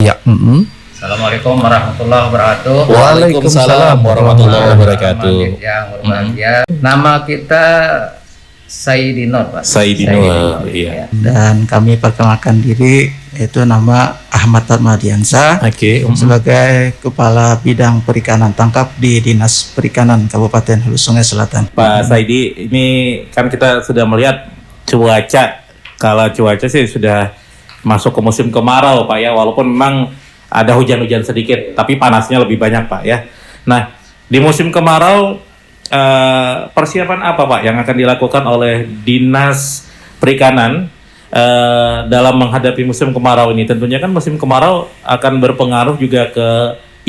Iya. Assalamualaikum warahmatullahi wabarakatuh. Waalaikumsalam warahmatullahi wabarakatuh. Yang berbahagia. Nama kita Saidi Nur, Pak. Saidi Nur, iya. Dan kami perkenalkan diri, yaitu nama Ahmad Armadiansyah sebagai Kepala Bidang Perikanan Tangkap di Dinas Perikanan Kabupaten Hulu Sungai Selatan. Pak Saidi, ini kan kita sudah melihat cuaca. Kalau cuaca sih sudah masuk ke musim kemarau, Pak ya. Walaupun memang ada hujan-hujan sedikit, tapi panasnya lebih banyak, Pak ya. Nah, di musim kemarau persiapan apa, Pak, yang akan dilakukan oleh Dinas Perikanan dalam menghadapi musim kemarau ini? Tentunya kan musim kemarau akan berpengaruh juga ke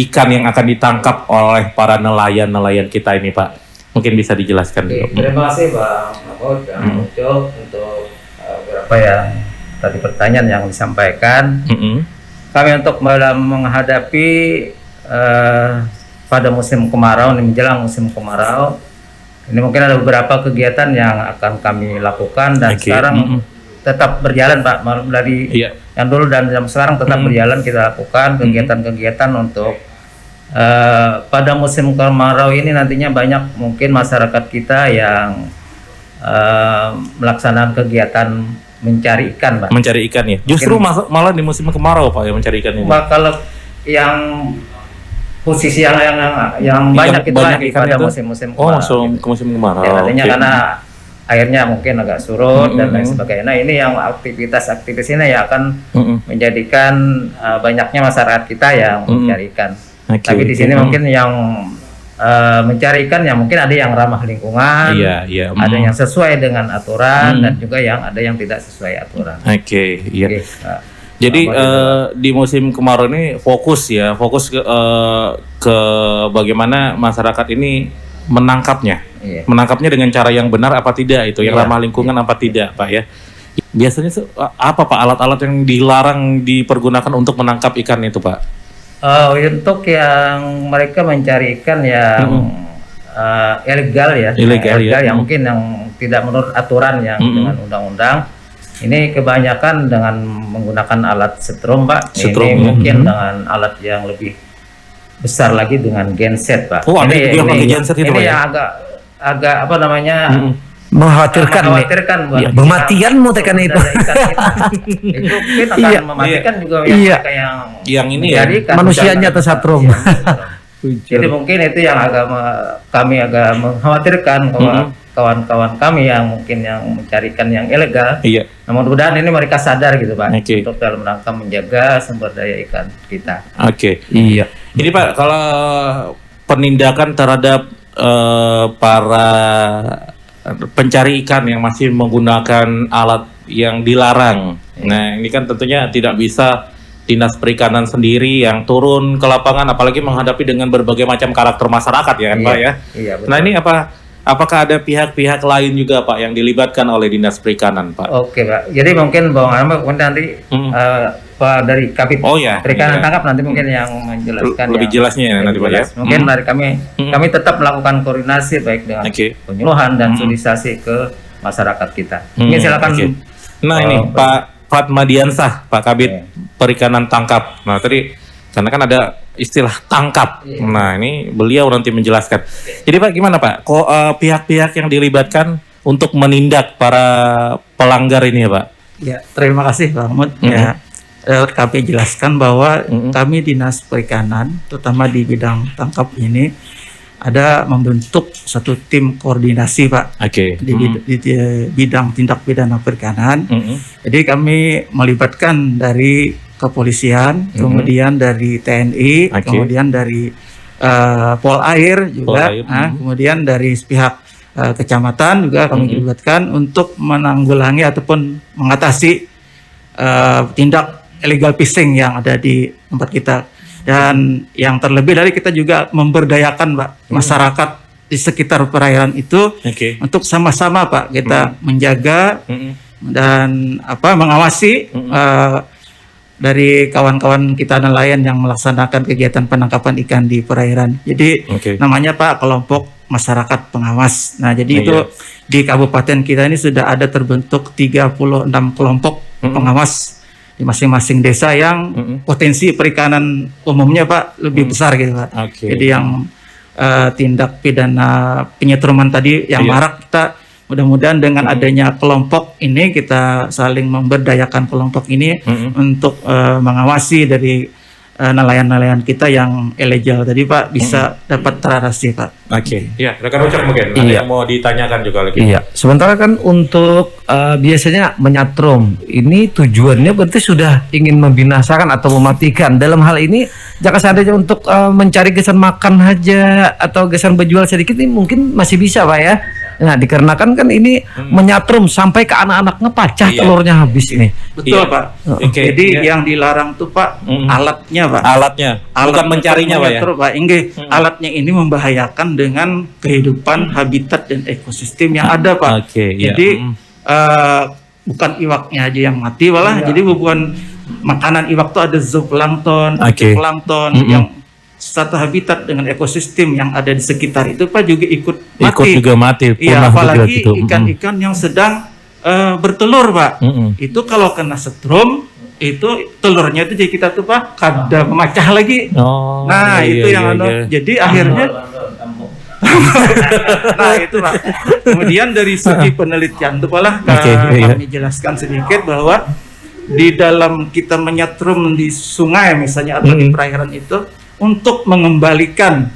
ikan yang akan ditangkap oleh para nelayan-nelayan kita ini, Pak. Mungkin bisa dijelaskan dulu. Terima kasih, Bang Mahmud dan Ucok untuk beberapa yang tadi pertanyaan yang disampaikan. Kami untuk menghadapi pada musim kemarau, menjelang musim kemarau, ini mungkin ada beberapa kegiatan yang akan kami lakukan dan sekarang tetap berjalan, Pak. Dari yang dulu dan yang sekarang tetap berjalan, kita lakukan kegiatan-kegiatan untuk pada musim kemarau ini. Nantinya banyak mungkin masyarakat kita yang melaksanakan kegiatan mencari ikan, Pak. Mencari ikan ya. Justru malah di musim kemarau, Pak, ya mencari ikan ini. Kalau yang posisi yang banyak itu lagi pada musim-musim kemarau. Ke musim kemarau. Ya, artinya karena airnya mungkin agak surut dan lain sebagainya. Nah, ini yang aktivitas ini yang akan menjadikan banyaknya masyarakat kita yang mencari ikan. Tapi di sini mungkin yang mencari ikan yang mungkin ada yang ramah lingkungan, ada yang sesuai dengan aturan dan juga yang ada yang tidak sesuai aturan. Jadi di musim kemarau ini fokus ke bagaimana masyarakat ini menangkapnya, menangkapnya dengan cara yang benar apa tidak, itu yang ramah lingkungan apa tidak, Pak ya. Biasanya apa, Pak, alat-alat yang dilarang dipergunakan untuk menangkap ikan itu, Pak? Untuk yang mereka mencari ikan yang ilegal yang mungkin yang tidak menurut aturan yang dengan undang-undang, ini kebanyakan dengan menggunakan alat setrum, Pak. Ini mungkin dengan alat yang lebih besar lagi dengan genset, Pak. Ini yang agak apa namanya, mengkhawatirkan kematian mau tekan itu. Itu mungkin akan mematikan juga yang ini manusianya tersetrum. Jadi mungkin itu yang kami agak mengkhawatirkan kawan-kawan kami yang mungkin yang mencari ikan yang ilegal. Nah, mudah-mudahan ini mereka sadar gitu, Pak, untuk dalam rangka menjaga sumber daya ikan kita. Ini, Pak, kalau penindakan terhadap para pencari ikan yang masih menggunakan alat yang dilarang. Nah, ini kan tentunya tidak bisa Dinas Perikanan sendiri yang turun ke lapangan, apalagi menghadapi dengan berbagai macam karakter masyarakat, ya kan, Pak ya? Nah, ini apakah ada pihak-pihak lain juga, Pak, yang dilibatkan oleh Dinas Perikanan, Pak? Oke, Pak. Jadi mungkin Bang Ahmad nanti Pak dari Kabit Perikanan Tangkap nanti mungkin yang menjelaskan lebih jelasnya nanti, Pak ya. Mungkin dari kami tetap melakukan koordinasi baik dengan penyuluhan dan sosialisasi ke masyarakat kita. Ini silakan. Nah, ini Pak Armadiansyah, Pak Kabit Perikanan Tangkap. Nah, tadi karena kan ada istilah tangkap. Nah, ini beliau nanti menjelaskan. Jadi, Pak, gimana, Pak? Kok pihak-pihak yang dilibatkan untuk menindak para pelanggar ini ya, Pak? Ya, terima kasih, Pak Mahmud. Kami jelaskan bahwa kami Dinas Perikanan, terutama di bidang tangkap ini, ada membentuk satu tim koordinasi, Pak, di bidang tindak pidana perikanan. Jadi kami melibatkan dari kepolisian, kemudian dari TNI, kemudian dari Polair juga, kemudian dari pihak kecamatan juga kami dilibatkan untuk menanggulangi ataupun mengatasi tindak illegal fishing yang ada di tempat kita. Dan yang terlebih dari kita juga memberdayakan, Pak, masyarakat di sekitar perairan itu untuk sama-sama, Pak, kita menjaga dan mengawasi dari kawan-kawan kita nelayan yang melaksanakan kegiatan penangkapan ikan di perairan. Jadi namanya, Pak, kelompok masyarakat pengawas. Nah, jadi itu di kabupaten kita ini sudah ada terbentuk 36 kelompok pengawas di masing-masing desa yang potensi perikanan umumnya Pak lebih besar gitu Pak. Oke. Jadi yang tindak pidana penyetruman tadi yang Iya. marak, kita mudah-mudahan dengan adanya kelompok ini kita saling memberdayakan kelompok ini untuk mengawasi dari nelayan-nelayan kita yang ilegal tadi Pak bisa dapat teratasi Pak. Oke. Ya, rekan Ucok mungkin ada Iya. yang mau ditanyakan juga lagi. Iya, sementara kan untuk biasanya menyatrum ini tujuannya berarti sudah ingin membinasakan atau mematikan. Dalam hal ini jika seandainya untuk mencari gesan makan aja atau gesan berjual sedikit ini mungkin masih bisa Pak ya. Nah dikarenakan kan ini menyatrum sampai ke anak-anak ngepacah Iya. telurnya habis ini. Betul Iya. Pak. Oke, Jadi iya. yang dilarang tuh Pak alatnya Pak. Alatnya, bukan mencarinya Pak ya. menyetrum, Pak. Inggih, alatnya ini membahayakan dengan kehidupan habitat dan ekosistem yang ada Pak. Oke, iya. Jadi bukan iwaknya aja yang mati malah. Jadi bukan makanan iwak tuh ada zooplankton, Oke. plankton yang satu habitat dengan ekosistem yang ada di sekitar itu Pak juga ikut mati. Ikut juga mati, Iya, punah juga apalagi gitu. ikan-ikan yang sedang bertelur Pak. Itu kalau kena setrum itu telurnya itu jadi kita tuh Pak kada memecah lagi. Oh, Nah, iya, itu iya, yang iya, anu. iya. Jadi akhirnya nah itu Pak. Kemudian dari segi penelitian itu malah Oke, iya. kami jelaskan sedikit bahwa di dalam kita menyetrum di sungai misalnya atau di perairan itu untuk mengembalikan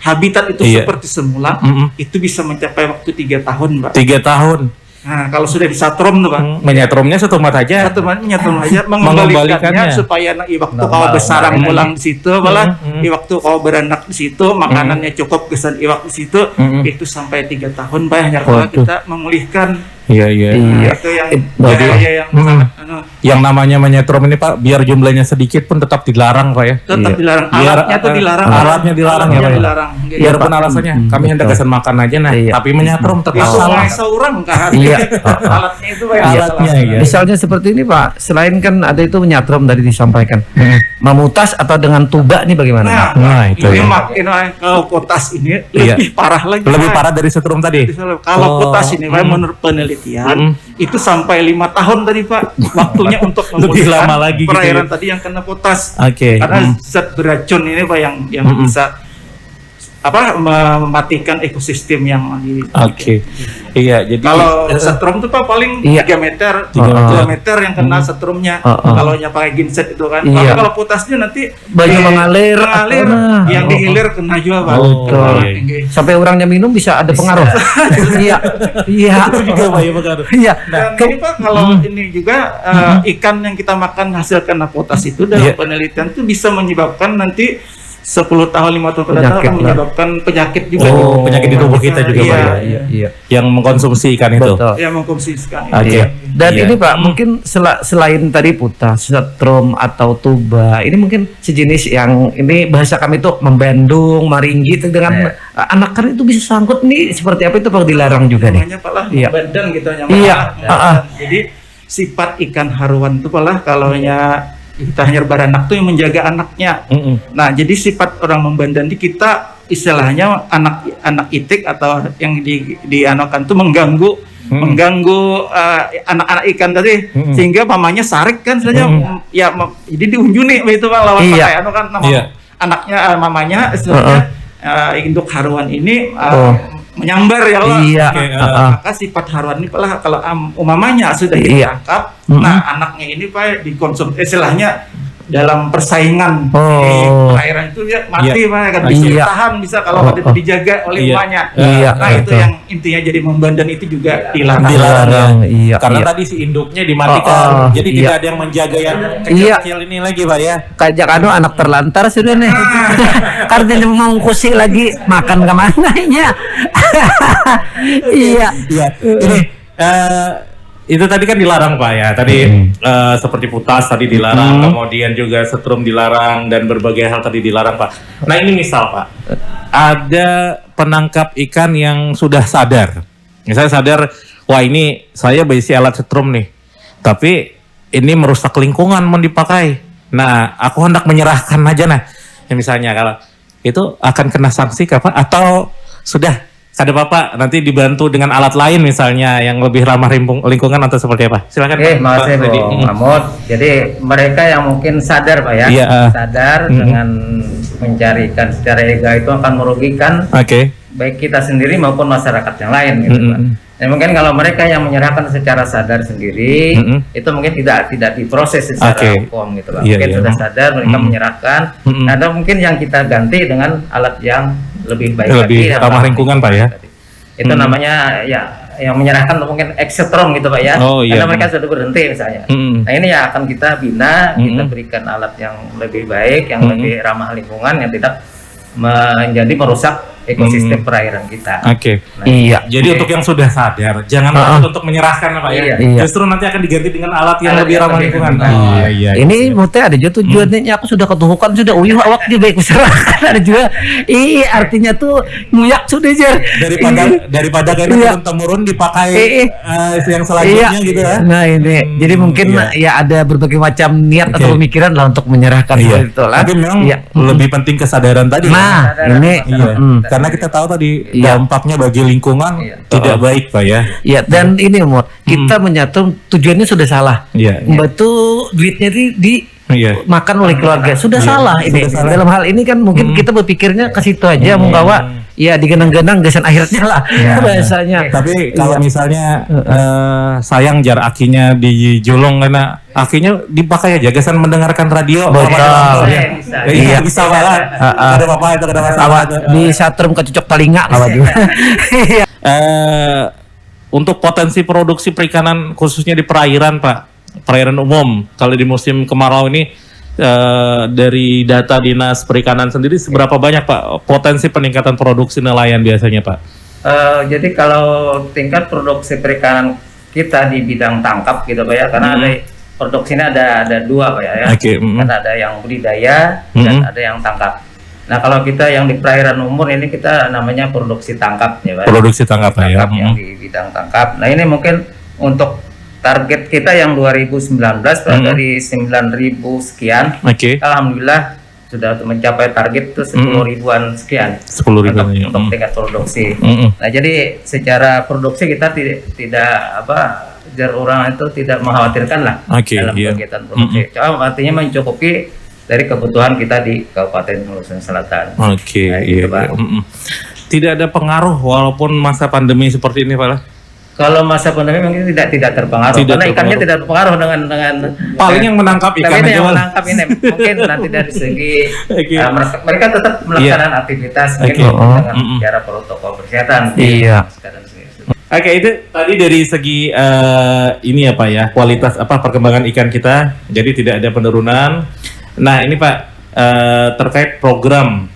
habitat itu Iya. seperti semula itu bisa mencapai waktu 3 tahun Pak. 3 tahun. Nah kalau sudah disatrum tuh Pak, Menyetrumnya satu mat aja. satu menit menyetrum aja Mengembalikannya. mengembalikannya supaya iwak tuh kau bersarang pulang di situ malah iwak tuh kau beranak di situ makanannya cukup kesan iwak di situ itu sampai 3 tahun Pak hanya kalau Waduh. kita memulihkan Iya, iya. Iya. itu yang Berarti- bahaya yang sangat anu, Yang namanya menyetrum ini Pak, biar jumlahnya sedikit pun tetap dilarang Pak ya. tetap dilarang Biar, alatnya tuh dilarang alatnya dilarang ya, Alatnya Pak ya? dilarang. Biarpun alasannya kami hendak kesan makan aja nah, Iya. tapi menyetrum tetap itu salah. seorang kan Iya. alatnya itu Pak, yang Alatnya salah. ya. Misalnya seperti ini Pak, selain kan ada itu menyatrum tadi disampaikan, memutas atau dengan tuba ini bagaimana? Nah, itu ini ya. makin kalau potas ini Iya. lebih parah lagi Lebih Pak. parah dari setrum tadi. Kalau Oh. potas ini Pak, menurut penelitian itu sampai 5 tahun tadi Pak waktunya untuk Lebih memulihkan lama lagi gitu perairan ya. tadi yang kena potas. Oke. Karena zat beracun ini Pak yang bisa mematikan ekosistem yang lagi. Oke. Iya, jadi Kalau setrum itu Pak paling Iya. 3 meter, 3 meter yang kena setrumnya. Kalau nya pakai genset itu kan. Iya. Tapi kalau potasnya nanti Banyak mengalir, mengalir, nah. yang dihilir kena juga Pak. Betul. Nah, Iya. ini. Sampai orangnya minum bisa ada pengaruh. Iya, iya, juga Pak ya pengaruh. iya. Dan ini Pak kalau ini juga ikan yang kita makan hasil kena potas itu dalam Iya. penelitian itu bisa menyebabkan nanti 10 tahun 5 tahun ke depan Penyakit akan lah. menyebabkan penyakit juga. Oh, penyakit di tubuh kita juga Iya, Pak ya. iya. Iya. Yang mengkonsumsi ikan itu. Betul. Ya mengkonsumsikan. Oke. Iya. Dan Iya. ini Pak, mungkin selain tadi putas, setrum atau tuba, ini mungkin sejenis yang ini bahasa kami itu membendung, maringgi itu dengan anak kan itu bisa sangkut nih seperti apa itu Pak dilarang juga nih. Namanya Pak lah Iya. badan gitu yang Iya. Jadi sifat ikan haruan itu Pak lah kalau kita hanya beranak tuh yang menjaga anaknya. Nah, jadi sifat orang membandan di kita istilahnya anak itik atau yang dianokan tuh mengganggu anak-anak ikan tadi sehingga mamanya sarik kan saja jadi diunjuni itu Pak lawan Iya. pakai anu kan nama Iya. anaknya mamanya istilahnya induk haruan ini menyambar ya Allah. Iya. Oke, Maka sifat haruan ini Pak kalau umamanya sudah Iya. ditangkap, nah anaknya ini Pak dikonsumsi istilahnya dalam persaingan di Oh. perairan itu ya mati Pak kan bisa Iya. bertahan bisa kalau Oh, tidak dijaga oleh Iya. umamnya. Iya, Nah itu betul. yang intinya jadi membandan itu juga dilarang. Dilarang ya. Iya, Karena iya. tadi si induknya dimatikan. Jadi Iya. tidak ada yang menjaga yang Iya. kecil-kecil ini lagi Pak ya. Kajak anu anak terlantar sudah nih. Karena mau kusi lagi makan kemananya. Iya. Iya. Ini itu tadi kan dilarang Pak ya. Tadi seperti putas tadi dilarang, kemudian juga setrum dilarang dan berbagai hal tadi dilarang Pak. Nah ini misal Pak, ada penangkap ikan yang sudah sadar. Misalnya sadar, wah ini saya berisi alat setrum nih, tapi ini merusak lingkungan mau dipakai. Nah aku hendak menyerahkan aja nah. Ya, misalnya kalau itu akan kena sanksi kah Pak? Atau sudah Kada Bapak nanti dibantu dengan alat lain misalnya yang lebih ramah lingkungan atau seperti apa? Silakan Oke, Pak. makasih Pak Freddy. Bung Mahmud. Jadi mereka yang mungkin sadar Pak ya, Iya, sadar dengan mencari ikan secara ilegal itu akan merugikan Oke. baik kita sendiri maupun masyarakat yang lain gitu Pak. Dan mungkin kalau mereka yang menyerahkan secara sadar sendiri, itu mungkin tidak diproses secara hukum gitu Pak. Iya, Mungkin iya. sudah sadar mereka menyerahkan. Nah, ada mungkin yang kita ganti dengan alat yang lebih baik Lebih lagi, yang ramah lingkungan, Pak ya. Itu namanya ya yang menyerahkan mungkin eksetrom gitu Pak ya. Oh, iya. Karena mereka sudah berhenti misalnya. Nah, ini yang akan kita bina, kita berikan alat yang lebih baik, yang lebih ramah lingkungan, yang tidak menjadi merusak ekosistem perairan kita. Oke. Nah, Iya. Jadi untuk yang sudah sadar, jangan takut untuk menyerahkan Pak ya. Iya. Justru nanti akan diganti dengan alat yang Alat lebih yang ramah lebih lingkungan. ramah. Iya. Ini mute ada juga tujuannya aku sudah ketuhukan sudah uyuh awak dia baik masyarakat ada juga. Artinya tuh nguyak sudah jar. Daripada kayak Iya. turun temurun dipakai yang Iya. selanjutnya gitu ya. Nah ini, jadi mungkin ya ada berbagai macam niat atau pemikiran lah untuk menyerahkan seperti itu lah. Tapi memang Iya. lebih penting kesadaran tadi. Nah Kesadaran ini, masyarakat. Karena kita tahu tadi Iya. dampaknya bagi lingkungan tidak baik Pak ya. ya dan ini umur kita menyatu tujuannya sudah salah. Iya. Batu duitnya di Iya. makan oleh keluarga sudah salah ini. Dalam hal ini kan mungkin kita berpikirnya ke situ aja menggawa ya digenang-genang gesan akhirnya lah bahasanya. Tapi kalau misalnya sayang jar akinya dijulung karena akinya dipakai aja gesan mendengarkan radio. Betul. Bisa. Iya, bisa banget. Ada apa itu ada masalah. Di satrum kecocok telinga lah juga. Iya. Untuk potensi produksi perikanan khususnya di perairan Pak, perairan umum kalau di musim kemarau ini dari data Dinas Perikanan sendiri seberapa banyak Pak potensi peningkatan produksi nelayan biasanya Pak? Jadi kalau tingkat produksi perikanan kita di bidang tangkap gitu Pak ya, karena ada produksinya ada dua Pak ya. Oke, Kan ada yang budidaya dan ada yang tangkap. Nah kalau kita yang di perairan umur ini kita namanya produksi tangkap ya Pak. Produksi tangkap Pak ya. Tangkap yang di bidang tangkap. Nah ini mungkin untuk target kita yang 2019 dari 9.000 sekian. Oke. Alhamdulillah sudah mencapai target itu 10 ribuan sekian. 10 ribu. Untuk tingkat produksi. Nah jadi secara produksi kita tidak jar orang itu tidak mengkhawatirkan lah dalam kegiatan produksi. Cuma artinya mencukupi dari kebutuhan kita di Kabupaten Sulawesi Selatan. Oke, Nah, iya. gitu, Pak. Tidak ada pengaruh walaupun masa pandemi seperti ini Pak? Kalau masa pandemi mungkin tidak terpengaruh karena ikannya tidak terpengaruh dengan paling yang menangkap ikan tapi ini aja, yang Mas. menangkap ini mungkin nanti dari segi Oke. mereka tetap melaksanakan aktivitas mungkin dengan cara protokol kesehatan. Iya. Oke, itu tadi dari segi ini ya Pak ya, kualitas perkembangan ikan kita, jadi tidak ada penurunan. Nah ini Pak terkait program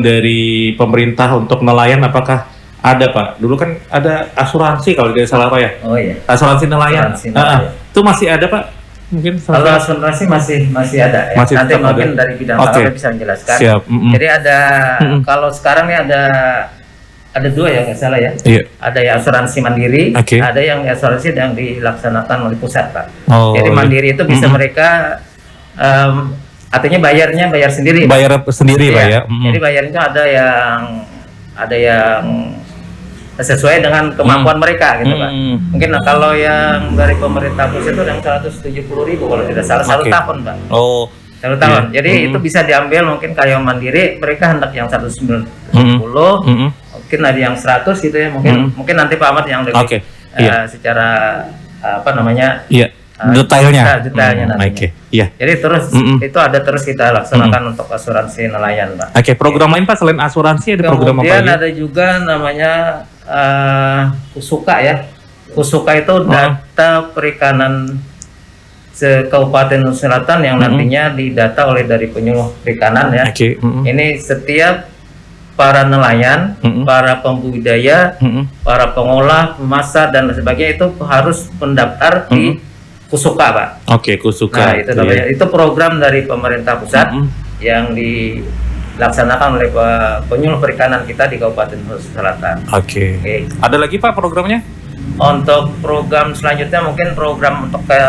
dari pemerintah untuk nelayan apakah ada Pak? Dulu kan ada asuransi kalau tidak salah Pak ya? Oh iya. Asuransi nelayan. Asuransi nelayan. Itu masih ada Pak? Mungkin Kalau asuransi masih ada ya. Masih Nanti tetap mungkin ada. dari bidang Oke. tangkap bisa menjelaskan. Siap. Jadi ada kalau sekarang nih ada dua ya nggak salah ya. Iya. Ada yang asuransi mandiri, Oke. ada yang asuransi yang dilaksanakan oleh pusat Pak. Oh, Jadi iya. mandiri itu bisa mereka artinya bayar sendiri. Bayar sendiri Pak ya? Jadi bayarnya ada yang sesuai dengan kemampuan mereka gitu Pak. Mungkin kalau yang dari pemerintah pusat itu yang 170.000 kalau tidak salah satu Oke. tahun Pak. Oh. Satu tahun. Jadi itu bisa diambil mungkin kayak mandiri mereka hendak yang 190, mungkin ada yang 100 gitu ya mungkin nanti Pak Ahmad yang lebih Oke. Iya. secara Iya. Detailnya. detailnya nantinya. Oke. Iya. Jadi terus itu ada terus kita laksanakan untuk asuransi nelayan Pak. Oke, program lain Pak selain asuransi ada program apa Kemudian lagi? ada juga namanya Kusuka ya. Kusuka itu data perikanan se-Kabupaten Selatan yang nantinya didata oleh dari penyuluh perikanan ya. Oke. Ini setiap para nelayan, para pembudidaya, para pengolah, pemasar dan sebagainya itu harus mendaftar di Kusuka Pak. Oke, Kusuka. Nah itu namanya, itu program dari pemerintah pusat yang dilaksanakan oleh penyuluh perikanan kita di Kabupaten Sulawesi Selatan. Oke. Ada lagi Pak programnya? Untuk program selanjutnya mungkin program untuk ke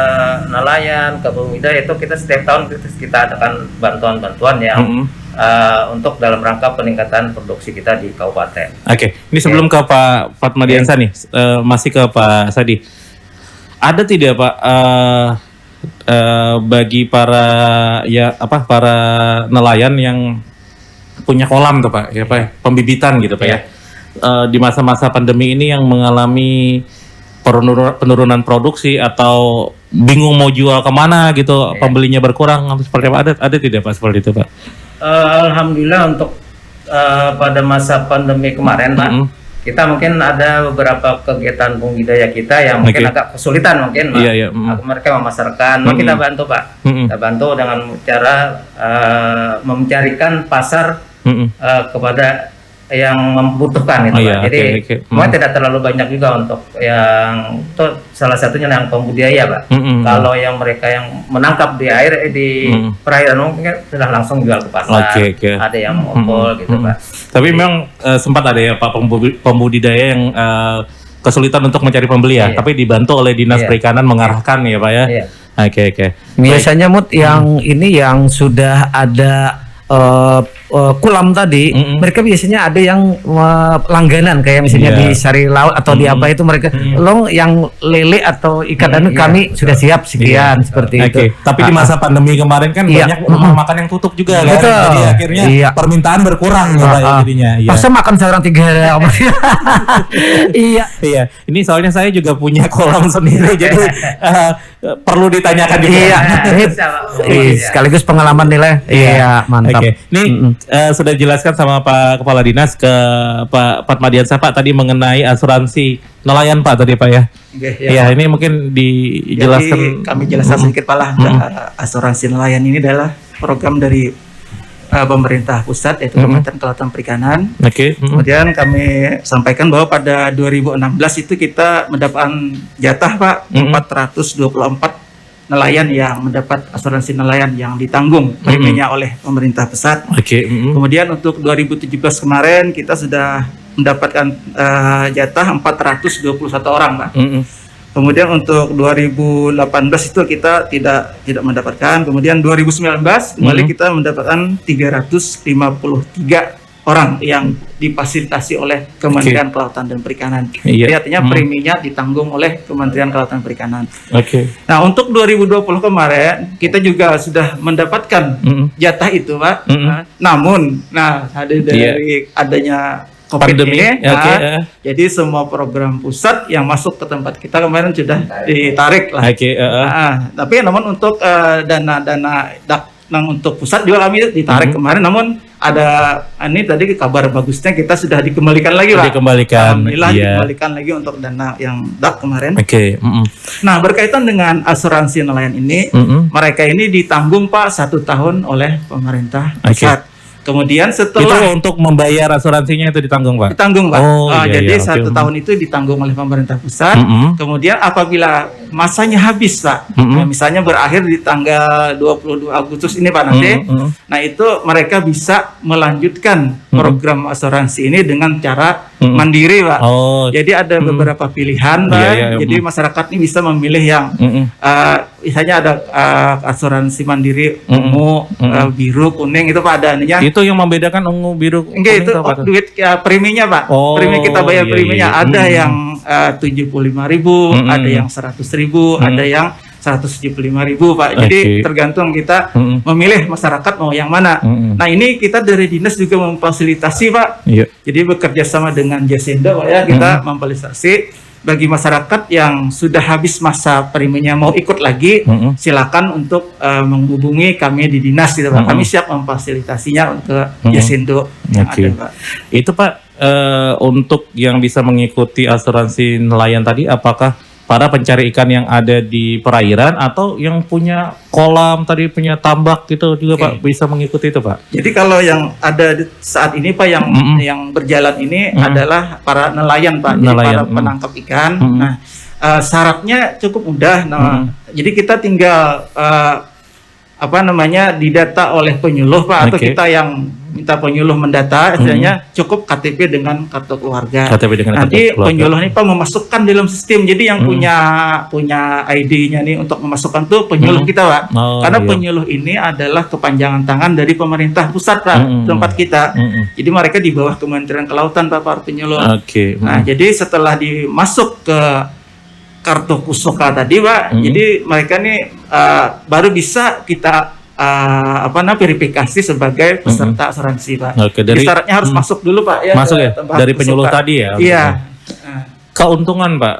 nelayan, ke budidaya itu kita setiap tahun kita adakan bantuan-bantuan yang untuk dalam rangka peningkatan produksi kita di kabupaten. Oke, ini sebelum ke Pak Fatmadiansa nih, masih ke Pak Sadi. Ada tidak Pak bagi para para nelayan yang punya kolam tuh Pak, ya Pak, pembibitan gitu Pak ya. Di masa-masa pandemi ini yang mengalami penurunan produksi atau bingung mau jual kemana gitu, pembelinya berkurang seperti apa? Ada tidak Pak seperti itu Pak? Alhamdulillah untuk pada masa pandemi kemarin Pak, kita mungkin ada beberapa kegiatan budidaya kita yang mungkin agak kesulitan mungkin mereka memasarkan. Kita bantu Pak, kita bantu dengan cara mencarikan pasar kepada yang membutuhkan itu Pak. Jadi memang tidak terlalu banyak juga untuk yang itu, salah satunya yang pembudidaya Pak. Kalau yang mereka yang menangkap di air di perairan mungkin sudah langsung jual ke pasar. Ada yang mopol gitu Pak. Tapi memang sempat ada ya Pak pembudidaya yang kesulitan untuk mencari pembeli ya, tapi dibantu oleh Dinas Perikanan mengarahkan ya Pak ya. Oke. Biasanya Mut yang ini yang sudah ada kolam tadi, mereka biasanya ada yang langganan kayak misalnya di Sari Laut atau di apa itu mereka long yang lele atau ikan dan kami sudah siap sekian seperti itu. Tapi di masa pandemi kemarin kan banyak rumah makan yang tutup juga kan. Jadi akhirnya permintaan berkurang ya jadinya. Masa makan seorang 3 hari. Iya. Ini soalnya saya juga punya kolam sendiri jadi perlu ditanyakan juga. Sekaligus pengalaman nilai. Iya, mantap. Ini sudah jelaskan sama Pak Kepala Dinas ke Pak Fatmadiansa Pak tadi mengenai asuransi nelayan Pak tadi Pak ya. Iya, ini mungkin dijelaskan. Jadi kami jelaskan sedikit Pak lah. Asuransi nelayan ini adalah program dari pemerintah pusat yaitu Kementerian Kelautan Perikanan. Kemudian kami sampaikan bahwa pada 2016 itu kita mendapatkan jatah Pak 424 nelayan yang mendapat asuransi nelayan yang ditanggung preminya oleh pemerintah pusat. Kemudian untuk 2017 kemarin kita sudah mendapatkan jatah 421 orang, Pak. Kemudian untuk 2018 itu kita tidak mendapatkan. Kemudian 2019 kembali kita mendapatkan 353 orang yang difasilitasi oleh Kementerian Kelautan dan Perikanan. Jadi artinya preminya ditanggung oleh Kementerian Kelautan Perikanan. Nah, untuk 2020 kemarin kita juga sudah mendapatkan jatah itu, Pak. Namun, dari adanya COVID ini, jadi semua program pusat yang masuk ke tempat kita kemarin sudah ditarik lah. Tapi namun untuk dana untuk pusat juga kami ditarik kemarin, namun ada ini tadi kabar bagusnya kita sudah dikembalikan lagi Pak. Alhamdulillah dikembalikan lagi untuk dana yang DAK kemarin. Nah, berkaitan dengan asuransi nelayan ini, mereka ini ditanggung Pak 1 tahun oleh pemerintah pusat. Kemudian setelah itu untuk membayar asuransinya itu ditanggung Pak? Ditanggung Pak. Jadi 1 tahun itu ditanggung oleh pemerintah pusat. Kemudian apabila masanya habis Pak, misalnya berakhir di tanggal 22 Agustus ini Pak nanti, nah itu mereka bisa melanjutkan program asuransi ini dengan cara mandiri Pak. Jadi ada beberapa pilihan Pak. Jadi masyarakat ini bisa memilih yang misalnya ada asuransi mandiri ungu, biru, kuning itu Pak adanya. Itu yang membedakan ungu, biru, kuning itu duit preminya Pak. Premi kita bayar preminya ada yang 75.000, ada yang 100.000, ada yang 175.000 Pak. Jadi tergantung kita memilih masyarakat mau yang mana. Nah, ini kita dari dinas juga memfasilitasi Pak. Jadi bekerja sama dengan Jasindo Pak ya, kita memfasilitasi bagi masyarakat yang sudah habis masa preminya mau ikut lagi, silakan untuk menghubungi kami di dinas gitu Pak. Kami siap memfasilitasinya untuk Jasindo yang ada Pak. Itu Pak untuk yang bisa mengikuti asuransi nelayan tadi, apakah para pencari ikan yang ada di perairan atau yang punya kolam tadi, punya tambak gitu juga Pak bisa mengikuti itu Pak? Jadi kalau yang ada saat ini Pak yang berjalan ini adalah para nelayan Pak, jadi para penangkap ikan. Nah, syaratnya cukup mudah. Jadi kita tinggal apa namanya didata oleh penyuluh Pak, atau Oke. kita yang minta penyuluh mendata, istilahnya cukup KTP dengan kartu keluarga. KTP dengan Nanti kartu keluarga. penyuluh ini Pak memasukkan dalam sistem. Jadi yang punya ID-nya nih untuk memasukkan tuh penyuluh kita Pak. Oh, Karena iya. penyuluh ini adalah kepanjangan tangan dari pemerintah pusat Pak, tempat kita. Jadi mereka di bawah Kementerian Kelautan Pak, para penyuluh. Oke. Nah, jadi setelah dimasuk ke kartu pusaka tadi Pak, jadi mereka nih baru bisa kita verifikasi sebagai peserta asuransi Pak. Oke, Jadi syaratnya harus masuk dulu Pak ya. Masuk ke ya tempat dari penyuluh pusaka. tadi ya. Iya. Keuntungan Pak,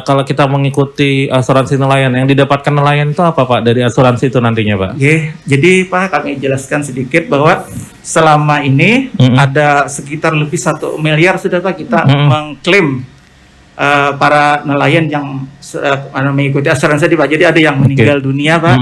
kalau kita mengikuti asuransi nelayan, yang didapatkan nelayan itu apa Pak dari asuransi itu nantinya Pak? Oke, jadi Pak kami jelaskan sedikit bahwa selama ini ada sekitar lebih 1 miliar sudah Pak kita mengklaim para nelayan yang mengikuti asuransi tadi Pak. Jadi ada yang meninggal dunia Pak.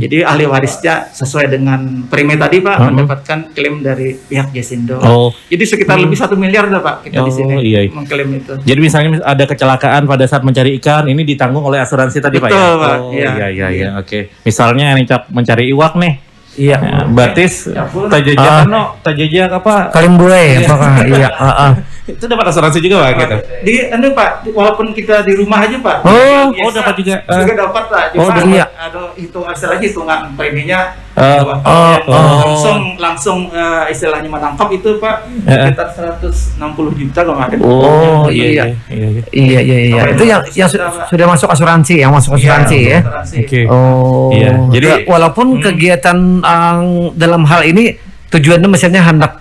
Jadi ahli warisnya sesuai dengan premi tadi Pak mendapatkan klaim dari pihak Jasindo. Oh. Jadi sekitar lebih 1 miliar dah Pak kita di sini iya. mengklaim itu. Jadi misalnya ada kecelakaan pada saat mencari ikan, ini ditanggung oleh asuransi tadi Pak ya? Betul, Pak. Oh, Iya. iya, oke. Misalnya yang mencari iwak nih, Iya. batis, tajajak tajajak apa? Kalimbuai apakah? Iya. Itu dapat asuransi juga Pak gitu? Di Pak, walaupun kita di rumah aja Pak. Oh, biasa dapat juga. Juga dapat Pak. Oh, Cuma iya. ada istilahnya hitungan preminya. oh. Langsung istilahnya menangkap itu Pak sekitar 160 juta kemarin. Oh, iya. iya. Iya. Itu yang sudah masuk asuransi, yang masuk asuransi ya. Asuransi. Oke. Oh, Iya, jadi- jadi walaupun kegiatan dalam hal ini tujuannya misalnya hendak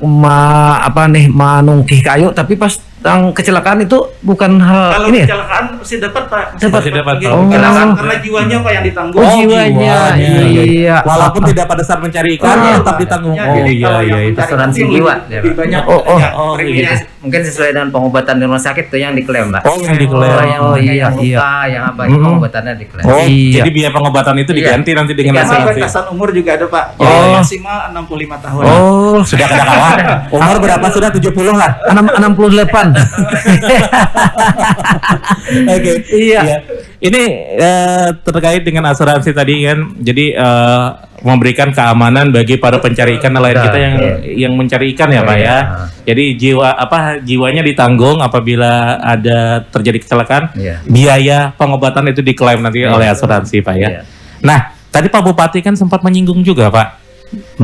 menungkih kayu, tapi pas yang kecelakaan itu bukan hal Kalau ini ya? kecelakaan masih dapat Pak. Masih dapat, Pak. Oh. Oh. Karena jiwanya Pak yang ditanggung. Oh, jiwanya. Iya. Walaupun tidak pada saat mencari ikan, tetap ditanggung. Ya, Oh jadi iya, kalau iya. yang mencari Asuransi ikan jiwa, lebih ya, banyak. Oh, preminya. gitu. Mungkin sesuai dengan pengobatan di rumah sakit tuh yang diklaim, Mbak. Oh, yang diklaim. Kalau yang iya, yang luka, yang apa, itu pengobatannya diklaim. Oh, Iya. jadi biaya pengobatan itu diganti nanti dengan Sama asuransi. batasan umur juga ada Pak. Jadi Oh. maksimal 65 tahun. Oh, Sudah kada kawan. Umur berapa sudah? 70 lah. 68. Oke. Iya. Ini terkait dengan asuransi tadi kan. Jadi memberikan keamanan bagi para pencari ikan nelayan Betul, kita yang mencari ikan ya, Pak ya. Jadi jiwanya ditanggung apabila ada terjadi kecelakaan. Iya. Biaya pengobatan itu diklaim nanti oleh asuransi, Pak ya. Iya. Nah, tadi Pak Bupati kan sempat menyinggung juga, Pak.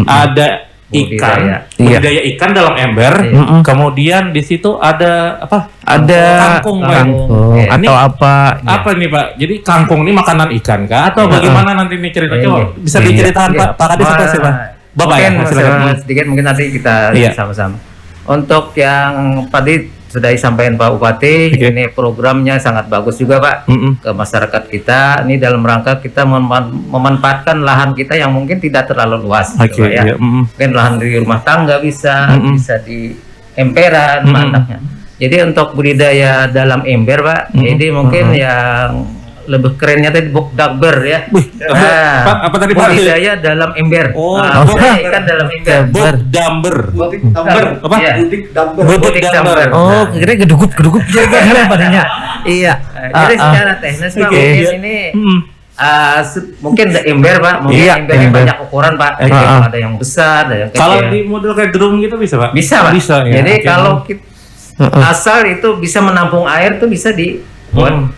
Ada ikan, Iya. budidaya ikan dalam ember. Iya. Kemudian di situ ada apa? Ada Kangkung, Pak. kangkung Iya. atau apa? Apa nih Pak? Jadi kangkung ini makanan ikan kah? Atau bagaimana nanti ini ceritanya? Coba bisa diceritakan Pak. Pak Kadis apa sih Pak? Bapak ya? Mungkin Silakan. sedikit mungkin nanti kita Iya. sama-sama. Untuk yang tadi sudah disampaikan Pak Bupati, Oke. ini programnya sangat bagus juga Pak ke masyarakat kita. Ini dalam rangka kita memanfaatkan lahan kita yang mungkin tidak terlalu luas, gitu, Oke, Pak, ya. iya. Mungkin lahan di rumah tangga bisa di emperan, anaknya. Jadi untuk budidaya dalam ember Pak, jadi mungkin yang lebih kerennya tadi bukdakber ya. Pak, apa tadi, Pak? Budidaya dalam ember. Oh, budidaya ikan dalam ember. Damber. Butik damber. Apa? Iya. Butik damber. Butik damber. Oh, kira gedugup juga padanya. Iya. Jadi secara teknis Pak, Oke. mungkin ini mungkin ada ember Pak, mungkin Iya, embernya ember. banyak ukuran Pak. Jadi ada yang besar, ada yang kecil. Kalau di model kayak drum gitu bisa Pak? Bisa Pak. Bisa ya. Jadi Oke. kalau asal itu bisa menampung air tuh bisa dibuat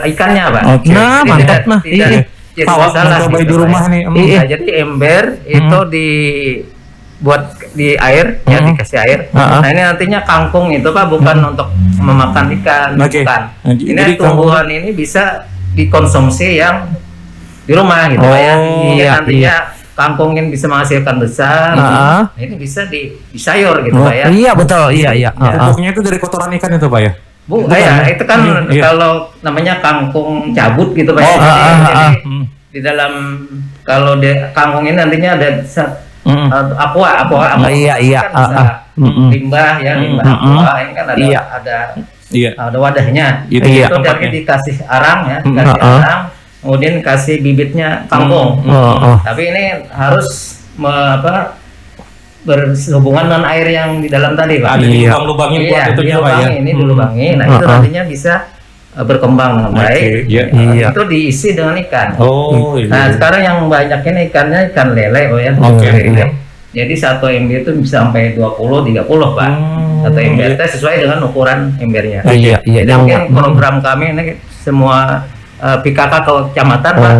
ikannya Pak. Oke. Nah, Jadi mantap, tidak- nah. tidak Iya. jadi Pak, masalah coba gitu, di Pak, rumah ya. nih. Iya, jadi ember itu buat di air ya, dikasih air. Nah ini nantinya kangkung itu Pak bukan untuk memakan ikan, Oke. bukan. Jadi Ini tumbuhan ini bisa dikonsumsi yang di rumah gitu Pak ya. Oh, Iya, iya, nantinya kangkung ini bisa menghasilkan besar. Heeh. Nah, ini bisa di sayur gitu Pak ya. Iya, betul. Iya. Pupuknya itu dari kotoran ikan itu Pak ya? Bu, Bukan, ya, ya? itu kan Iya. kalau namanya kangkung cabut gitu Pak. ya. Oh, Jadi di dalam kalau kangkung ini nantinya ada aqua Iya, kan bisa limbah ya, limbah aqua ini kan ada Iya. Iya. ada wadahnya. Itu Jadi iya itu tempatnya. dari dikasih arang ya, dikasih arang, kemudian kasih bibitnya kangkung. Tapi ini harus berhubungan dengan air yang di dalam tadi Pak. Ada lubang-lubangin buat Iya, itu juga Pak ya? dilubangi, ini dilubangi. Nah, itu nantinya bisa berkembang dengan baik, iya. itu diisi dengan ikan. Oh, iya. Nah, sekarang yang banyak ini ikannya ikan lele, Pak ya. Oke. Iya. Jadi satu ember itu bisa sampai 20-30, Pak. Satu ember itu sesuai dengan ukuran embernya. Iya, iya. Jadi mungkin program kami ini semua PKK kecamatan, Pak,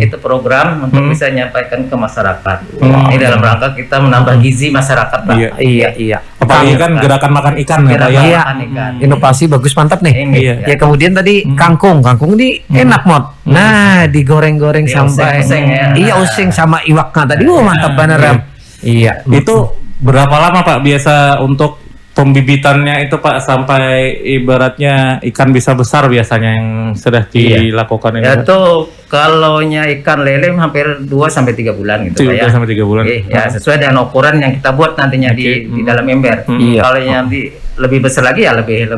itu program untuk bisa menyampaikan ke masyarakat. Ini dalam rangka kita menambah gizi masyarakat, Pak. Iya. Apalagi kan gerakan makan ikan ya, Pak ya. Iya. Makan ikan. Inovasi bagus, mantap nih. Iya. Ya kemudian tadi kangkung ini enak Mot. Nah digoreng-goreng sampai Oseng-oseng ya. iya oseng sama iwaknya tadi, mantap bener Ram. Iya. Itu berapa lama Pak biasa untuk pembibitannya itu Pak, sampai ibaratnya ikan bisa besar biasanya yang sudah dilakukan ini? Ya tuh kalau ikan lele hampir 2-3 bulan gitu, Pak ya. 2-3 bulan. Ya sesuai dengan ukuran yang kita buat nantinya di dalam ember. Iya. Kalau yang lebih besar lagi ya lebih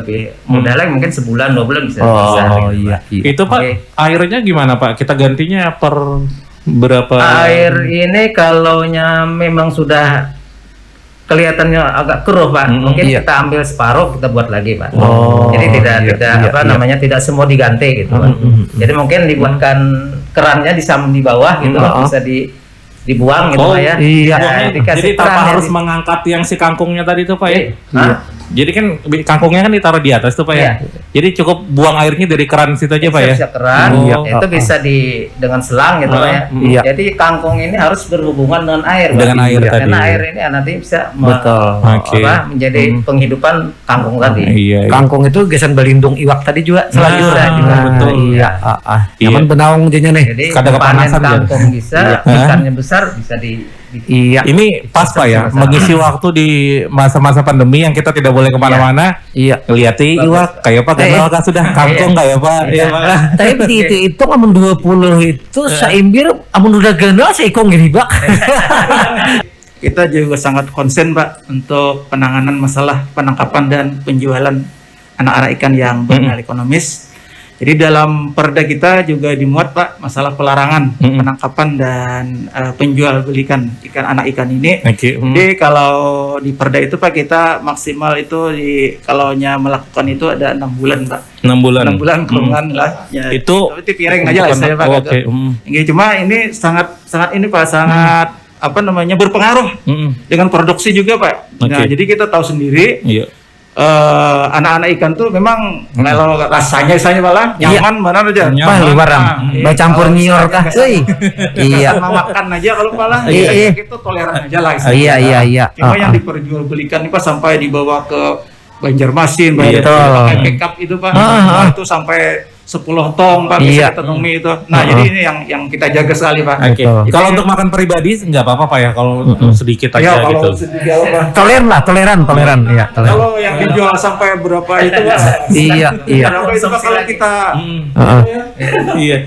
mudah lagi, mungkin sebulan 2 bulan bisa besar. Oh gitu, iya. Pak. Itu Pak, airnya gimana Pak? Kita gantinya per berapa? Air ini kalau memang sudah kelihatannya agak keruh, Pak, mungkin kita ambil separuh, kita buat lagi, Pak. Jadi tidak semua diganti gitu, Pak. Jadi mungkin dibuatkan kerannya di bawah gitu, bisa dibuang gitu, Pak ya. Iya. Jadi tanpa harus mengangkat yang si kangkungnya tadi itu Pak ya? Iya. Jadi kan kangkungnya kan ditaruh di atas tuh Pak ya. Jadi cukup buang airnya dari keran situ aja Pak ya. Bisa keran, itu bisa dengan selang gitu Pak ya. Iya. Jadi kangkung ini harus berhubungan dengan air, Pak. Dengan air tadi. Karena air ini nanti bisa Oke. menjadi penghidupan kangkung tadi. Iya. Kangkung itu gesan belindung iwak tadi juga selanjutnya bisa juga. betul. Iya. Nyaman benaung jadinya nih. Jadi Kadang panen kepanasan kangkung bisa, ikannya besar bisa Iya. Ini pas Pak ya, mengisi waktu di masa-masa pandemi yang kita tidak boleh kemana-mana. Iya. Lihat iwak, kayak Pak kenal kan sudah kangkung nggak ya Pak? Iya Pak. Tapi di itu amun 20 itu saimbir amun udah genal seikong gini Pak. Kita juga sangat konsen Pak untuk penanganan masalah penangkapan dan penjualan anak-anak ikan yang bernilai ekonomis. Jadi dalam perda kita juga dimuat Pak masalah pelarangan penangkapan dan penjual belikan anak ikan ini. Oke. Jadi kalau di perda itu Pak kita maksimal itu kalau melakukan itu ada 6 bulan Pak. 6 bulan. 6 bulan kurungan lah. Ya, Itu piring aja lah saya Pak. Oke. Cuma ini sangat ini Pak sangat berpengaruh dengan produksi juga Pak. Nah jadi kita tahu sendiri. Iya. Anak-anak ikan tuh memang kalau rasanya malah nyaman mana aja. Wah, libaram. Campur nyior kah? Iya. Sama makan aja kalau malah Iya. itu toleran aja lah. Iya. Cuma yang diperjualbelikan ini Pak sampai dibawa ke Banjarmasin, pakai pickup itu Pak. Itu sampai 10 tong Pak bisa kita temui itu. Nah, jadi ini yang kita jaga sekali Pak. Oke. Kalau untuk makan pribadi nggak apa-apa Pak ya, kalau sedikit aja Ya, kalau gitu. Toleran. Iya, Kalau yang dijual sampai berapa itu Pak? Iya. Berapa itu Pak kalau kita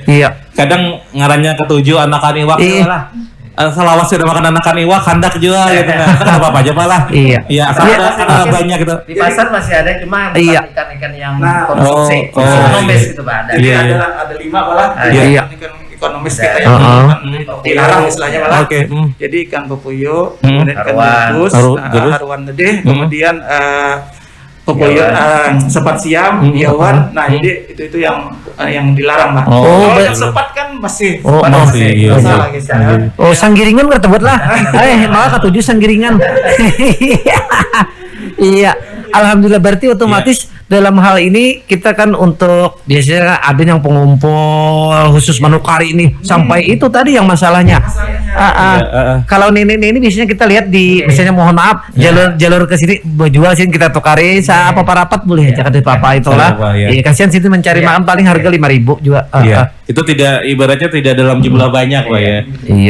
Iya. Kadang ngarannya ketujuh anakan iwak lah. Selawas sudah makan anakan iwak, hendak jual gitu kan. Apa aja malah. Iya, asal ada banyak gitu. Di pasar masih ada, cuma bukan ikan-ikan yang konsumsi. Oh. Ekonomis gitu Pak ada. Jadi ada 5 malah. Iya. Ikan ekonomis kita yang dilarang istilahnya malah. Oke. Jadi ikan pepuyuh, kemudian ikan gabus, haruan gede, kemudian pepuyuh, sepat siam, biawan. Nah, jadi itu yang dilarang lah. Kalau yang sepat kan masih masih, masalah gitu. Oh, sanggiringan nggak tebet lah. Malah ketujuh sanggiringan. Iya. Alhamdulillah berarti otomatis dalam hal ini kita kan untuk biasanya ada yang pengumpul khusus manukari ini sampai itu tadi yang masalahnya. Kalau ini biasanya kita lihat di misalnya mohon maaf jalur ke sini jual sini kita tukari apa parapat boleh aja kata papa itulah. Iya kasihan situ mencari makan paling harga 5.000 juga. Itu ibaratnya tidak dalam jumlah banyak Pak ya.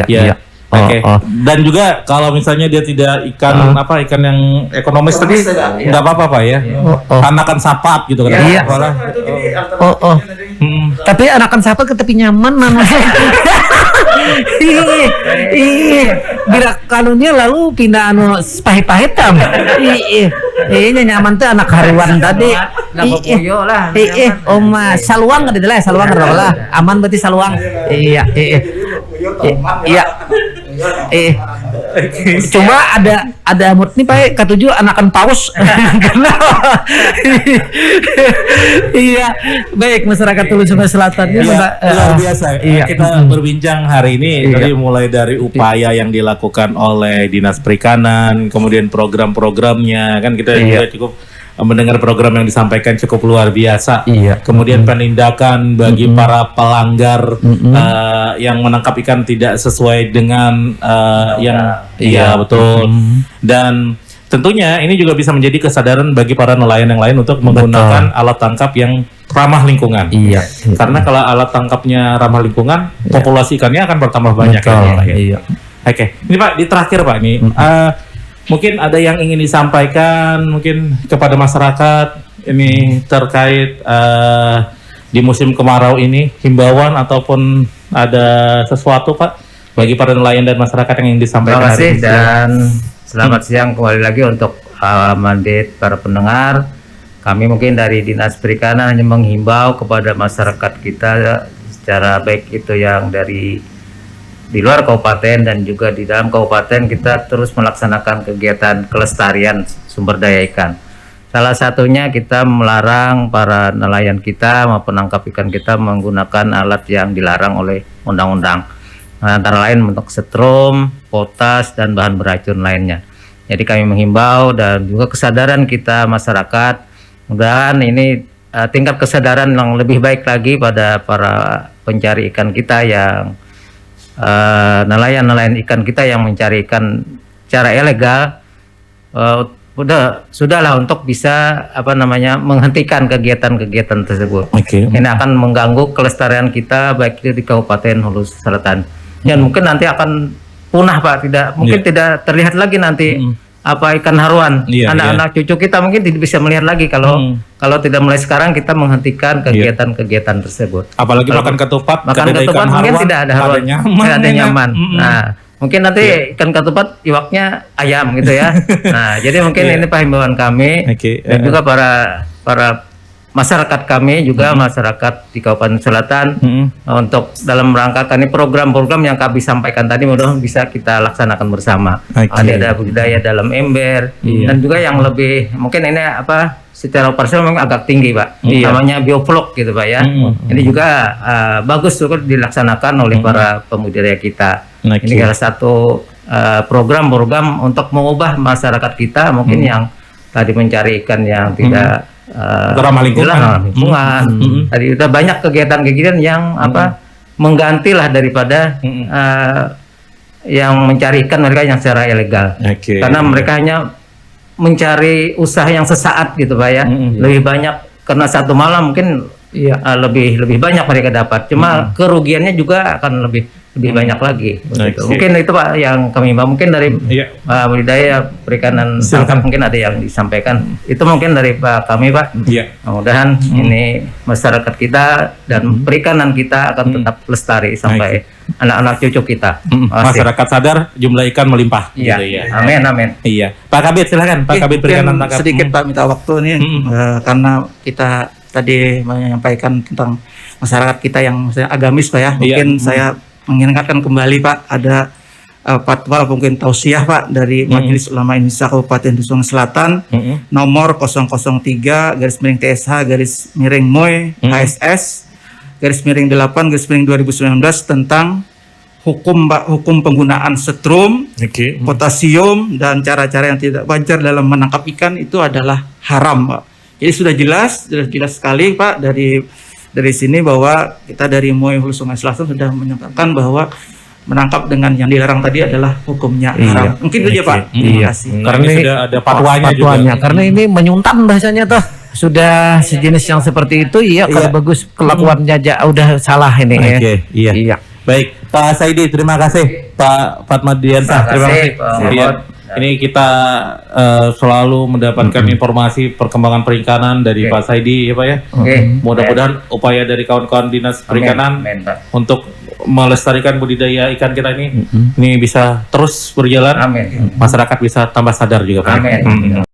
Iya. Oke. Dan juga kalau misalnya dia tidak ikan yang ekonomis tadi nggak apa-apa Pak ya. Anakan sapat gitu kan. Iya. Tapi anakan sapat ke tepi nyaman mana. Bila kanunnya lalu pindah pahit-pahit tam. Iya nyaman tuh anak haruan tadi. Napopuyo lah. Oma saluang kan adalah saluang lah. Aman berarti saluang. Iya. Cuma ada amut nih Pak katuju anakan paus. Kenapa? Iya, baik masyarakat Hulu Sungai Selatan ini Luar biasa. Iya. Kita berbincang hari ini Iya. dari mulai dari upaya yang dilakukan oleh Dinas Perikanan, kemudian program-programnya kan kita juga cukup mendengar program yang disampaikan cukup luar biasa. Iya. Kemudian penindakan bagi para pelanggar yang menangkap ikan tidak sesuai dengan yang iya betul. Dan tentunya ini juga bisa menjadi kesadaran bagi para nelayan yang lain untuk menggunakan alat tangkap yang ramah lingkungan. Iya. Karena kalau alat tangkapnya ramah lingkungan, populasi ikannya akan bertambah banyak. Betul, ya, Pak, ya. iya. Oke, ini Pak di terakhir Pak nih, mungkin ada yang ingin disampaikan mungkin kepada masyarakat ini terkait di musim kemarau ini, himbauan ataupun ada sesuatu Pak bagi para nelayan dan masyarakat yang ingin disampaikan Terima kasih hari ini. dan selamat siang kembali lagi untuk mandate para pendengar. Kami mungkin dari Dinas Perikanan hanya menghimbau kepada masyarakat kita secara baik itu yang dari di luar kabupaten dan juga di dalam kabupaten kita terus melaksanakan kegiatan kelestarian sumber daya ikan. Salah satunya kita melarang para nelayan kita maupun penangkap ikan kita menggunakan alat yang dilarang oleh undang-undang. Antara lain untuk setrum, potas, dan bahan beracun lainnya. Jadi kami menghimbau dan juga kesadaran kita masyarakat, mudah-mudahan ini tingkat kesadaran yang lebih baik lagi pada para pencari ikan kita yang nelayan-nelayan ikan kita yang mencari ikan secara ilegal, sudahlah untuk bisa menghentikan kegiatan-kegiatan tersebut. Oke. Ini akan mengganggu kelestarian kita baik itu di Kabupaten Hulu Selatan. Dan mungkin nanti akan punah Pak, tidak terlihat lagi nanti ikan haruan. Anak-anak cucu kita mungkin tidak bisa melihat lagi kalau tidak mulai sekarang kita menghentikan kegiatan-kegiatan tersebut. Apalagi makan ketupat, Makan ketupat mungkin tidak ada haruan, tidak ada nyaman. Nah, mungkin nanti ikan ketupat iwaknya ayam gitu ya. Nah, jadi mungkin ini Pak himbauan kami dan juga para masyarakat kami juga masyarakat di Kabupaten Selatan untuk dalam rangka ini program-program yang kami sampaikan tadi mudah-mudahan bisa kita laksanakan bersama. Ada budidaya dalam ember dan juga yang lebih mungkin ini secara operasional memang agak tinggi Pak. Namanya bioflok gitu Pak ya. Ini juga bagus juga dilaksanakan oleh para pembudidaya kita. Ini salah satu program-program untuk mengubah masyarakat kita mungkin yang tadi mencari ikan yang tidak ramah lingkungan. Tadi udah banyak kegiatan-kegiatan yang menggantilah daripada yang mencari ikan mereka yang secara ilegal. Karena mereka hanya mencari usaha yang sesaat gitu Pak ya. Lebih banyak karena satu malam mungkin lebih banyak mereka dapat. Cuma kerugiannya juga akan lebih banyak lagi. Mungkin itu Pak yang kami mungkin dari budidaya perikanan tangkap mungkin ada yang disampaikan. Itu mungkin dari Pak kami Pak. Mudah-mudahan ini masyarakat kita dan perikanan kita akan tetap lestari sampai anak-anak cucu kita. Masyarakat sadar jumlah ikan melimpah. Iya. Gitu ya. Amin amin. Iya. Pak Kabid silakan. Pak Kabid perikanan tangkap. Sedikit Pak minta waktu nih karena kita tadi menyampaikan tentang masyarakat kita yang misalnya agamis Pak ya. Mungkin saya mengingatkan kembali Pak, ada fatwa mungkin tausiah Pak dari Majelis Ulama Indonesia Kabupaten Hulu Sungai Selatan nomor 003/TSH/MOE HSS /8/2019 tentang hukum penggunaan setrum, potasium dan cara-cara yang tidak wajar dalam menangkap ikan itu adalah haram Pak. Jadi sudah jelas sekali Pak dari sini bahwa kita dari MOE Hulu Sungai Selatan sudah menyatakan bahwa menangkap dengan yang dilarang tadi adalah hukumnya haram. Mungkin itu aja Pak. Terima kasih. Karena ini sudah ada fatwanya juga. Karena ini menyuntan bahasanya tuh. Sudah sejenis yang seperti itu kalau bagus kelakuannya aja udah salah ini. Iya. Baik, Pak Saidi terima kasih. Pak Fatmadiansyah terima kasih. Ini kita selalu mendapatkan informasi perkembangan perikanan dari Pak Saidi ya Pak ya. Mudah-mudahan upaya dari kawan-kawan Dinas Perikanan untuk melestarikan budidaya ikan kita ini bisa terus berjalan. Masyarakat bisa tambah sadar juga Pak.